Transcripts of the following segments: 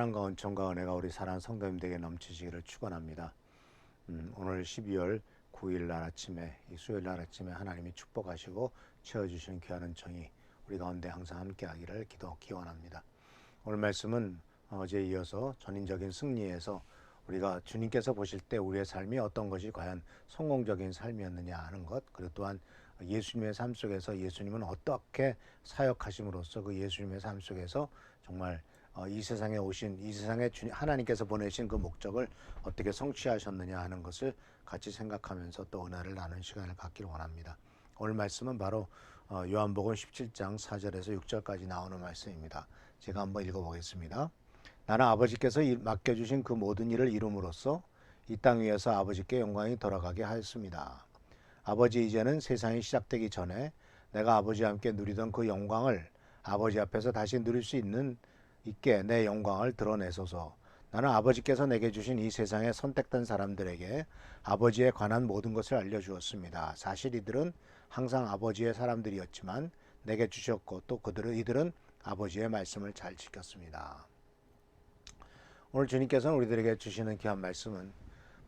사랑과 은총과 은혜가 우리 사랑하는 성도님들에게 넘치시기를 축원합니다. 오늘 12월 9일 날 아침에 이 수요일 날 아침에 하나님이 축복하시고 채워주시는 귀한 은총이 우리 가운데 항상 함께하기를 기원합니다. 오늘 말씀은 어제에 이어서 전인적인 승리에서 우리가 주님께서 보실 때 우리의 삶이 어떤 것이 과연 성공적인 삶이었느냐 하는 것, 그리고 또한 예수님의 삶 속에서 예수님은 어떻게 사역하심으로써 그 예수님의 삶 속에서 정말 이 세상에 오신, 이 세상에 하나님께서 보내신 그 목적을 어떻게 성취하셨느냐 하는 것을 같이 생각하면서 또 은혜를 나누는 시간을 갖기를 원합니다. 오늘 말씀은 바로 요한복음 17장 4절에서 6절까지 나오는 말씀입니다. 제가 한번 읽어보겠습니다. 나는 아버지께서 맡겨주신 그 모든 일을 이룸으로써 이 땅 위에서 아버지께 영광이 돌아가게 하였습니다. 아버지, 이제는 세상이 시작되기 전에 내가 아버지와 함께 누리던 그 영광을 아버지 앞에서 다시 누릴 수 있게 내 영광을 드러내소서. 나는 아버지께서 내게 주신 이 세상에 선택된 사람들에게 아버지에 관한 모든 것을 알려주었습니다. 사실 이들은 항상 아버지의 사람들이었지만 내게 주셨고 또 이들은 아버지의 말씀을 잘 지켰습니다. 오늘 주님께서는 우리들에게 주시는 귀한 말씀은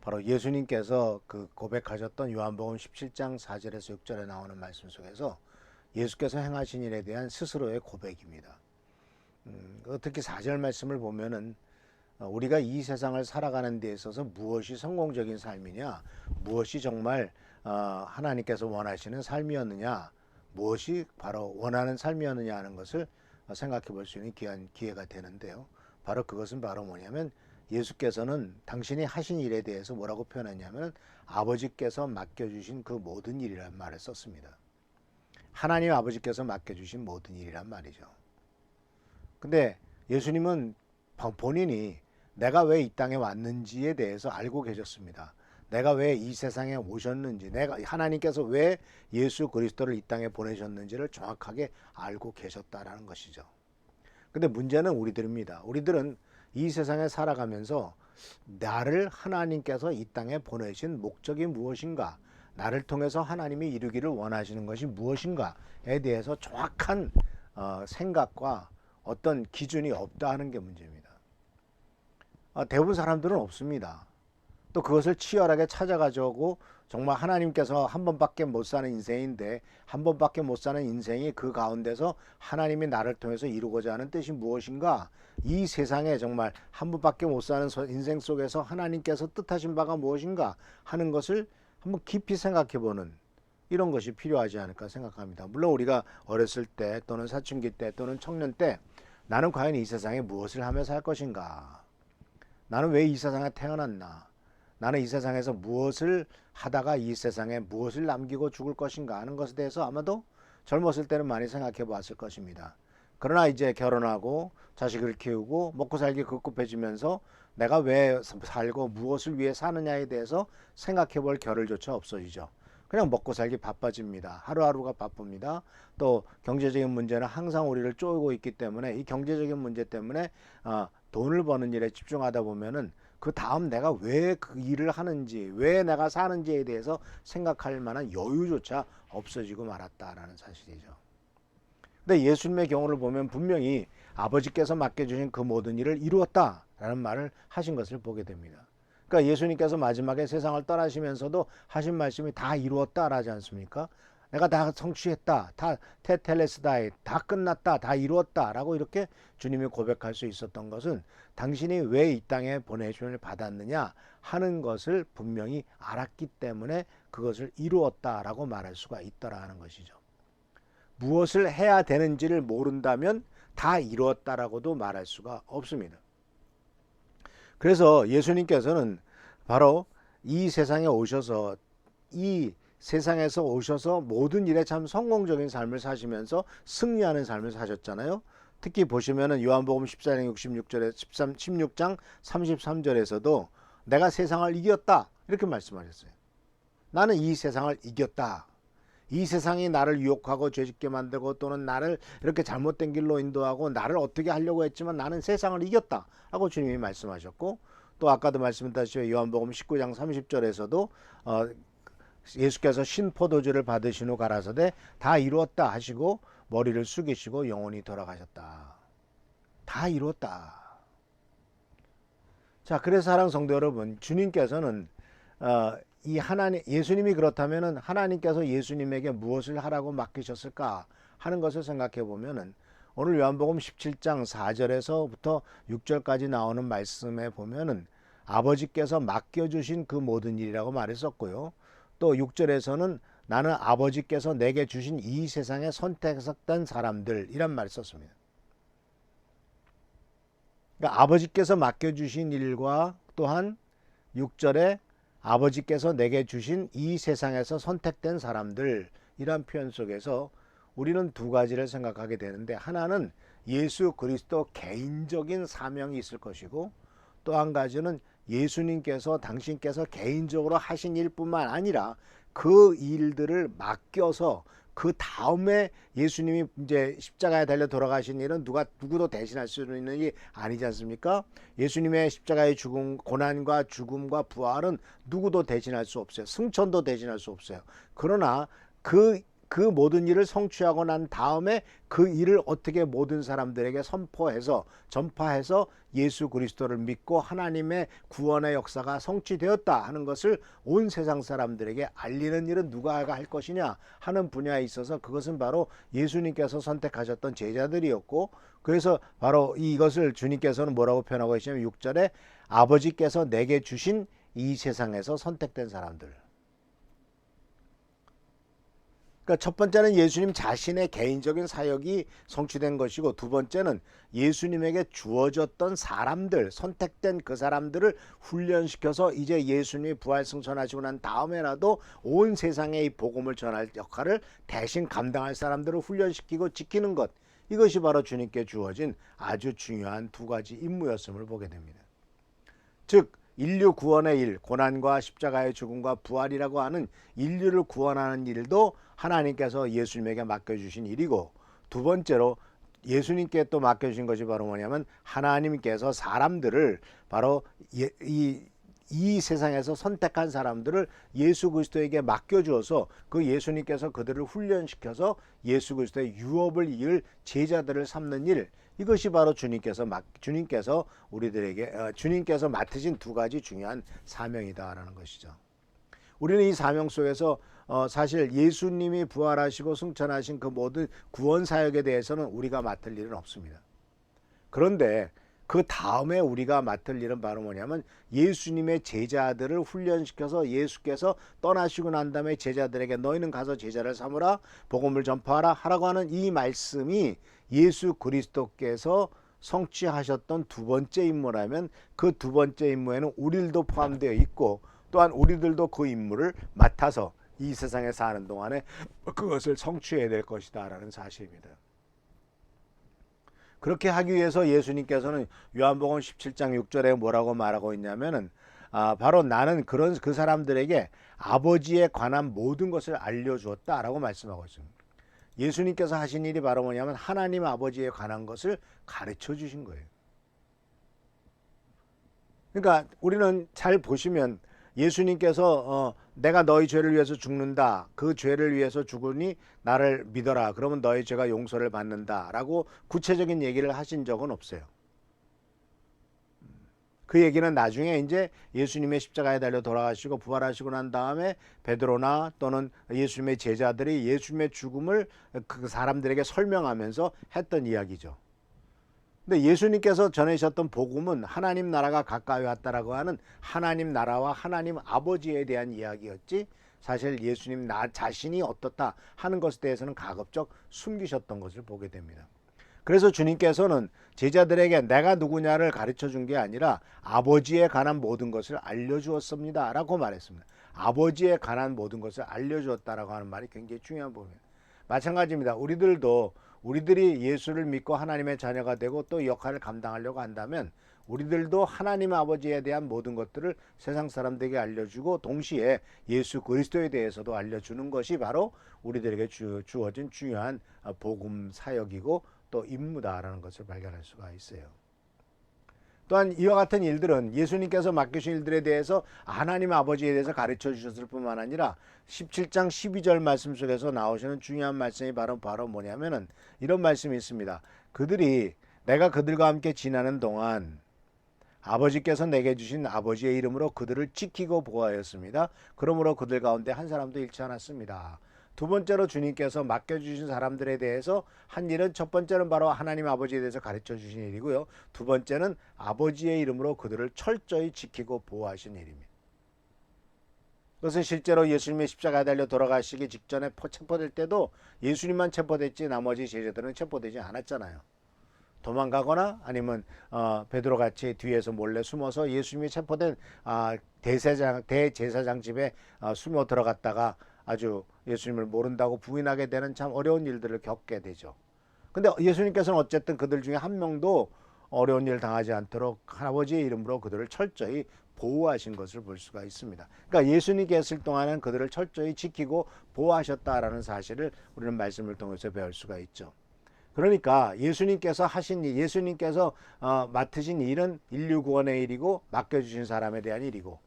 바로 예수님께서 그 고백하셨던 요한복음 17장 4절에서 6절에 나오는 말씀 속에서 예수께서 행하신 일에 대한 스스로의 고백입니다. 특히 4절 말씀을 보면은 우리가 이 세상을 살아가는 데 있어서 무엇이 성공적인 삶이냐, 무엇이 정말 하나님께서 원하시는 삶이었느냐, 무엇이 바로 원하는 삶이었느냐 하는 것을 생각해 볼 수 있는 귀한 기회가 되는데요. 바로 그것은 바로 뭐냐면 예수께서는 당신이 하신 일에 대해서 뭐라고 표현했냐면 아버지께서 맡겨주신 그 모든 일이란 말을 썼습니다. 하나님 아버지께서 맡겨주신 모든 일이란 말이죠. 근데 예수님은 본인이 내가 왜 이 땅에 왔는지에 대해서 알고 계셨습니다. 내가 왜 이 세상에 오셨는지, 하나님께서 왜 예수 그리스도를 이 땅에 보내셨는지를 정확하게 알고 계셨다라는 것이죠. 근데 문제는 우리들입니다. 우리들은 이 세상에 살아가면서 나를 하나님께서 이 땅에 보내신 목적이 무엇인가, 나를 통해서 하나님이 이루기를 원하시는 것이 무엇인가에 대해서 정확한 생각과 어떤 기준이 없다 하는 게 문제입니다. 대부분 사람들은 없습니다. 또 그것을 치열하게 찾아가지고 정말 하나님께서 한 번밖에 못 사는 인생인데 한 번밖에 못 사는 인생이 그 가운데서 하나님이 나를 통해서 이루고자 하는 뜻이 무엇인가, 이 세상에 정말 한 번밖에 못 사는 인생 속에서 하나님께서 뜻하신 바가 무엇인가 하는 것을 한번 깊이 생각해보는 이런 것이 필요하지 않을까 생각합니다. 물론 우리가 어렸을 때 또는 사춘기 때 또는 청년 때 나는 과연 이 세상에 무엇을 하며 살 것인가, 나는 왜 이 세상에 태어났나, 나는 이 세상에서 무엇을 하다가 이 세상에 무엇을 남기고 죽을 것인가 하는 것에 대해서 아마도 젊었을 때는 많이 생각해 봤을 것입니다. 그러나 이제 결혼하고 자식을 키우고 먹고 살기 급급해지면서 내가 왜 살고 무엇을 위해 사느냐에 대해서 생각해 볼 겨를조차 없어지죠. 그냥 먹고 살기 바빠집니다. 하루하루가 바쁩니다. 또 경제적인 문제는 항상 우리를 쪼이고 있기 때문에 이 경제적인 문제 때문에 돈을 버는 일에 집중하다 보면은 그 다음 내가 왜 그 일을 하는지, 왜 내가 사는지에 대해서 생각할 만한 여유조차 없어지고 말았다라는 사실이죠. 근데 예수님의 경우를 보면 분명히 아버지께서 맡겨주신 그 모든 일을 이루었다라는 말을 하신 것을 보게 됩니다. 그러니까 예수님께서 마지막에 세상을 떠나시면서도 하신 말씀이 다 이루었다라지 않습니까? 내가 다 성취했다, 다 테텔레스다이, 다 끝났다, 다 이루었다라고 이렇게 주님이 고백할 수 있었던 것은 당신이 왜 이 땅에 보내심을 받았느냐 하는 것을 분명히 알았기 때문에 그것을 이루었다라고 말할 수가 있더라는 것이죠. 무엇을 해야 되는지를 모른다면 다 이루었다라고도 말할 수가 없습니다. 그래서 예수님께서는 바로 이 세상에 오셔서 모든 일에 참 성공적인 삶을 사시면서 승리하는 삶을 사셨잖아요. 특히 보시면은 요한복음 14장 66절에 16장 33절에서도 내가 세상을 이겼다 이렇게 말씀하셨어요. 나는 이 세상을 이겼다. 이 세상이 나를 유혹하고 죄짓게 만들고 또는 나를 이렇게 잘못된 길로 인도하고 나를 어떻게 하려고 했지만 나는 세상을 이겼다 하고 주님이 말씀하셨고, 또 아까도 말씀드렸다시피 요한복음 19장 30절에서도 예수께서 신포도주를 받으신 후 가라사대 다 이루었다 하시고 머리를 숙이시고 영원히 돌아가셨다. 다 이루었다. 자, 그래서 사랑 성도 여러분, 주님께서는 이 하나님, 예수님이 그렇다면은 하나님께서 예수님에게 무엇을 하라고 맡기셨을까 하는 것을 생각해 보면은 오늘 요한복음 17장 4절에서부터 6절까지 나오는 말씀에 보면은 아버지께서 맡겨주신 그 모든 일이라고 말했었고요. 또 6절에서는 나는 아버지께서 내게 주신 이 세상에 선택된 사람들이란 말을 썼습니다. 그러니까 아버지께서 맡겨주신 일과 또한 6절에 아버지께서 내게 주신 이 세상에서 선택된 사람들이란 표현 속에서 우리는 두 가지를 생각하게 되는데, 하나는 예수 그리스도 개인적인 사명이 있을 것이고, 또 한 가지는 예수님께서 당신께서 개인적으로 하신 일뿐만 아니라 그 일들을 맡겨서 그 다음에 예수님이 이제 십자가에 달려 돌아가신 일은 누구도 대신할 수 있는 일이 아니지 않습니까? 예수님의 십자가의 죽음, 고난과 죽음과 부활은 누구도 대신할 수 없어요. 승천도 대신할 수 없어요. 그러나 그 모든 일을 성취하고 난 다음에 그 일을 어떻게 모든 사람들에게 선포해서 전파해서 예수 그리스도를 믿고 하나님의 구원의 역사가 성취되었다 하는 것을 온 세상 사람들에게 알리는 일은 누가 할 것이냐 하는 분야에 있어서 그것은 바로 예수님께서 선택하셨던 제자들이었고, 그래서 바로 이것을 주님께서는 뭐라고 표현하고 계시냐면 6절에 아버지께서 내게 주신 이 세상에서 선택된 사람들. 그러니까 첫 번째는 예수님 자신의 개인적인 사역이 성취된 것이고, 두 번째는 예수님에게 주어졌던 사람들, 선택된 그 사람들을 훈련시켜서 이제 예수님이 부활 승천하시고 난 다음에라도 온 세상에 이 복음을 전할 역할을 대신 감당할 사람들을 훈련시키고 지키는 것, 이것이 바로 주님께 주어진 아주 중요한 두 가지 임무였음을 보게 됩니다. 즉 인류 구원의 일, 고난과 십자가의 죽음과 부활이라고 하는 인류를 구원하는 일도 하나님께서 예수님에게 맡겨주신 일이고, 두 번째로 예수님께 또 맡겨주신 것이 바로 뭐냐면 하나님께서 사람들을 바로 이 세상에서 선택한 사람들을 예수 그리스도에게 맡겨주어서 그 예수님께서 그들을 훈련시켜서 예수 그리스도의 유업을 이을 제자들을 삼는 일, 이것이 바로 주님께서 우리들에게 주님께서 맡으신 두 가지 중요한 사명이다라는 것이죠. 우리는 이 사명 속에서 사실 예수님이 부활하시고 승천하신 그 모든 구원 사역에 대해서는 우리가 맡을 일은 없습니다. 그런데 그 다음에 우리가 맡을 일은 바로 뭐냐면 예수님의 제자들을 훈련시켜서 예수께서 떠나시고 난 다음에 제자들에게 너희는 가서 제자를 삼으라, 복음을 전파하라 하라고 하는 이 말씀이 예수 그리스도께서 성취하셨던 두 번째 임무라면, 그 두 번째 임무에는 우리들도 포함되어 있고, 또한 우리들도 그 임무를 맡아서 이 세상에 사는 동안에 그것을 성취해야 될 것이다 라는 사실입니다. 그렇게 하기 위해서 예수님께서는 요한복음 17장 6절에 뭐라고 말하고 있냐면은 바로 나는 그 사람들에게 아버지에 관한 모든 것을 알려주었다라고 말씀하고 있습니다. 예수님께서 하신 일이 바로 뭐냐면 하나님 아버지에 관한 것을 가르쳐 주신 거예요. 그러니까 우리는 잘 보시면 예수님께서 내가 너희 죄를 위해서 죽는다, 그 죄를 위해서 죽으니 나를 믿어라, 그러면 너희 죄가 용서를 받는다 라고 구체적인 얘기를 하신 적은 없어요. 그 얘기는 나중에 이제 예수님의 십자가에 달려 돌아가시고 부활하시고 난 다음에 베드로나 또는 예수님의 제자들이 예수님의 죽음을 그 사람들에게 설명하면서 했던 이야기죠. 근데 예수님께서 전하셨던 복음은 하나님 나라가 가까이 왔다라고 하는 하나님 나라와 하나님 아버지에 대한 이야기였지, 사실 예수님 나 자신이 어떻다 하는 것에 대해서는 가급적 숨기셨던 것을 보게 됩니다. 그래서 주님께서는 제자들에게 내가 누구냐를 가르쳐 준 게 아니라 아버지에 관한 모든 것을 알려주었습니다 라고 말했습니다. 아버지에 관한 모든 것을 알려주었다라고 하는 말이 굉장히 중요한 부분입니다. 마찬가지입니다. 우리들이 예수를 믿고 하나님의 자녀가 되고 또 역할을 감당하려고 한다면 우리들도 하나님 아버지에 대한 모든 것들을 세상 사람들에게 알려주고, 동시에 예수 그리스도에 대해서도 알려주는 것이 바로 우리들에게 주어진 중요한 복음 사역이고 또 임무다라는 것을 발견할 수가 있어요. 또한 이와 같은 일들은 예수님께서 맡기신 일들에 대해서 하나님 아버지에 대해서 가르쳐 주셨을 뿐만 아니라 17장 12절 말씀 속에서 나오시는 중요한 말씀이 바로 뭐냐면은 이런 말씀이 있습니다. 내가 그들과 함께 지나는 동안 아버지께서 내게 주신 아버지의 이름으로 그들을 지키고 보호하였습니다. 그러므로 그들 가운데 한 사람도 잃지 않았습니다. 두 번째로 주님께서 맡겨주신 사람들에 대해서 한 일은, 첫 번째는 바로 하나님 아버지에 대해서 가르쳐 주신 일이고요. 두 번째는 아버지의 이름으로 그들을 철저히 지키고 보호하신 일입니다. 그것은 실제로 예수님의 십자가에 달려 돌아가시기 직전에 체포될 때도 예수님만 체포됐지 나머지 제자들은 체포되지 않았잖아요. 도망가거나 아니면 베드로같이 뒤에서 몰래 숨어서 예수님이 체포된 대제사장 집에 숨어 들어갔다가 아주 예수님을 모른다고 부인하게 되는 참 어려운 일들을 겪게 되죠. 근데 예수님께서는 어쨌든 그들 중에 한 명도 어려운 일 당하지 않도록 아버지의 이름으로 그들을 철저히 보호하신 것을 볼 수가 있습니다. 그러니까 예수님 계실 동안은 그들을 철저히 지키고 보호하셨다라는 사실을 우리는 말씀을 통해서 배울 수가 있죠. 그러니까 예수님께서 하신 일, 예수님께서 맡으신 일은 인류 구원의 일이고 맡겨주신 사람에 대한 일이고,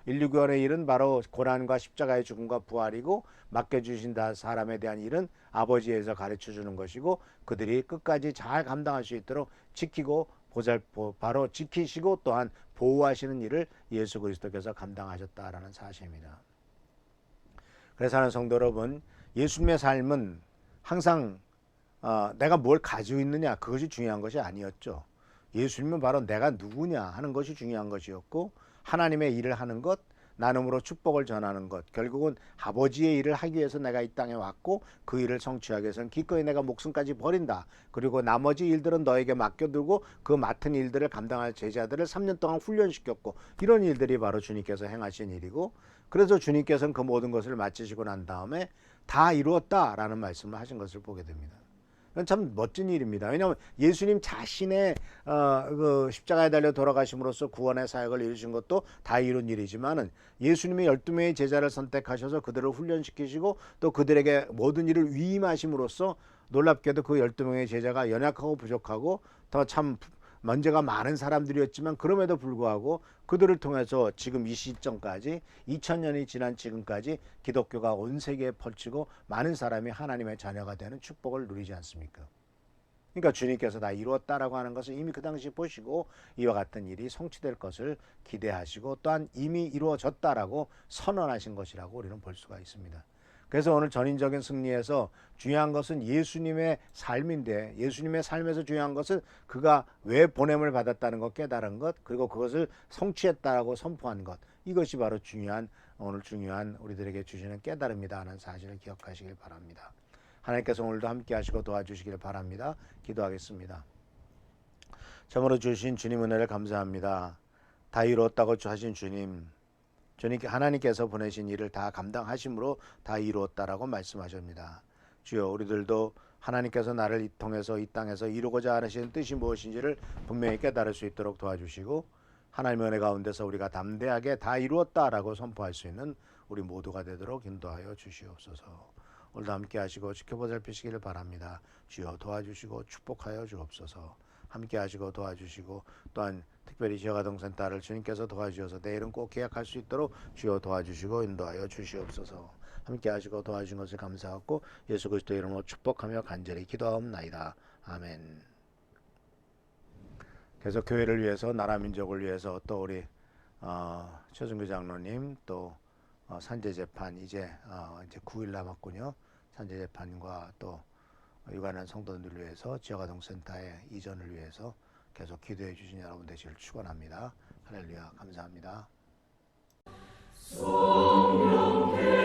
인류 구원의 일은 바로 고난과 십자가의 죽음과 부활이고, 맡겨주신 사람에 대한 일은 아버지에서 가르쳐주는 것이고, 그들이 끝까지 잘 감당할 수 있도록 지키고 바로 지키시고 또한 보호하시는 일을 예수 그리스도께서 감당하셨다라는 사실입니다. 그래서 하는 성도 여러분, 예수님의 삶은 항상 내가 뭘 가지고 있느냐, 그것이 중요한 것이 아니었죠. 예수님은 바로 내가 누구냐 하는 것이 중요한 것이었고, 하나님의 일을 하는 것, 나눔으로 축복을 전하는 것, 결국은 아버지의 일을 하기 위해서 내가 이 땅에 왔고 그 일을 성취하기 위해서는 기꺼이 내가 목숨까지 버린다. 그리고 나머지 일들은 너에게 맡겨두고 그 맡은 일들을 감당할 제자들을 3년 동안 훈련시켰고, 이런 일들이 바로 주님께서 행하신 일이고, 그래서 주님께서는 그 모든 것을 마치시고 난 다음에 다 이루었다라는 말씀을 하신 것을 보게 됩니다. 참 멋진 일입니다. 왜냐하면 예수님 자신의 그 십자가에 달려 돌아가심으로써 구원의 사역을 이루신 것도 다 이룬 일이지만은, 예수님이 12명의 제자를 선택하셔서 그들을 훈련시키시고 또 그들에게 모든 일을 위임하심으로써 놀랍게도 그 12명의 제자가 연약하고 부족하고 더 참 문제가 많은 사람들이었지만, 그럼에도 불구하고 그들을 통해서 지금 이 시점까지 2000년이 지난 지금까지 기독교가 온 세계에 펼치고 많은 사람이 하나님의 자녀가 되는 축복을 누리지 않습니까? 그러니까 주님께서 다 이루었다라고 하는 것을 이미 그 당시 보시고 이와 같은 일이 성취될 것을 기대하시고 또한 이미 이루어졌다라고 선언하신 것이라고 우리는 볼 수가 있습니다. 그래서 오늘 전인적인 승리에서 중요한 것은 예수님의 삶인데, 예수님의 삶에서 중요한 것은 그가 왜 보냄을 받았다는 것 깨달은 것, 그리고 그것을 성취했다라고 선포한 것, 이것이 바로 오늘 중요한 우리들에게 주시는 깨달음이다 하는 사실을 기억하시길 바랍니다. 하나님께서 오늘도 함께 하시고 도와주시길 바랍니다. 기도하겠습니다. 참으로 주신 주님 은혜를 감사합니다. 다 이루었다고 하신 주님, 하나님께서 보내신 일을 다 감당하심으로 다 이루었다라고 말씀하십니다. 주여, 우리들도 하나님께서 나를 통해서 이 땅에서 이루고자 하시는 뜻이 무엇인지를 분명히 깨달을 수 있도록 도와주시고, 하나님의 은혜 가운데서 우리가 담대하게 다 이루었다라고 선포할 수 있는 우리 모두가 되도록 인도하여 주시옵소서. 오늘도 함께 하시고 지켜보살피시기를 바랍니다. 주여, 도와주시고 축복하여 주옵소서. 함께 하시고 도와주시고, 또한 특별히 지역아동센터를 주님께서 도와주셔서 내일은 꼭 계약할 수 있도록 주여 도와주시고 인도하여 주시옵소서. 함께 하시고 도와주신 것을 감사하고 예수 그리스도 이름으로 축복하며 간절히 기도하옵나이다. 아멘. 계속 교회를 위해서, 나라 민족을 위해서, 또 우리 최승규 장로님, 또 산재재판 이제 9일 남았군요. 산재재판과 또 유관한 성도들을 위해서 지역아동센터의 이전을 위해서 계속 기도해 주신 여러분 되시길 축원합니다. 할렐루야, 감사합니다. 성령께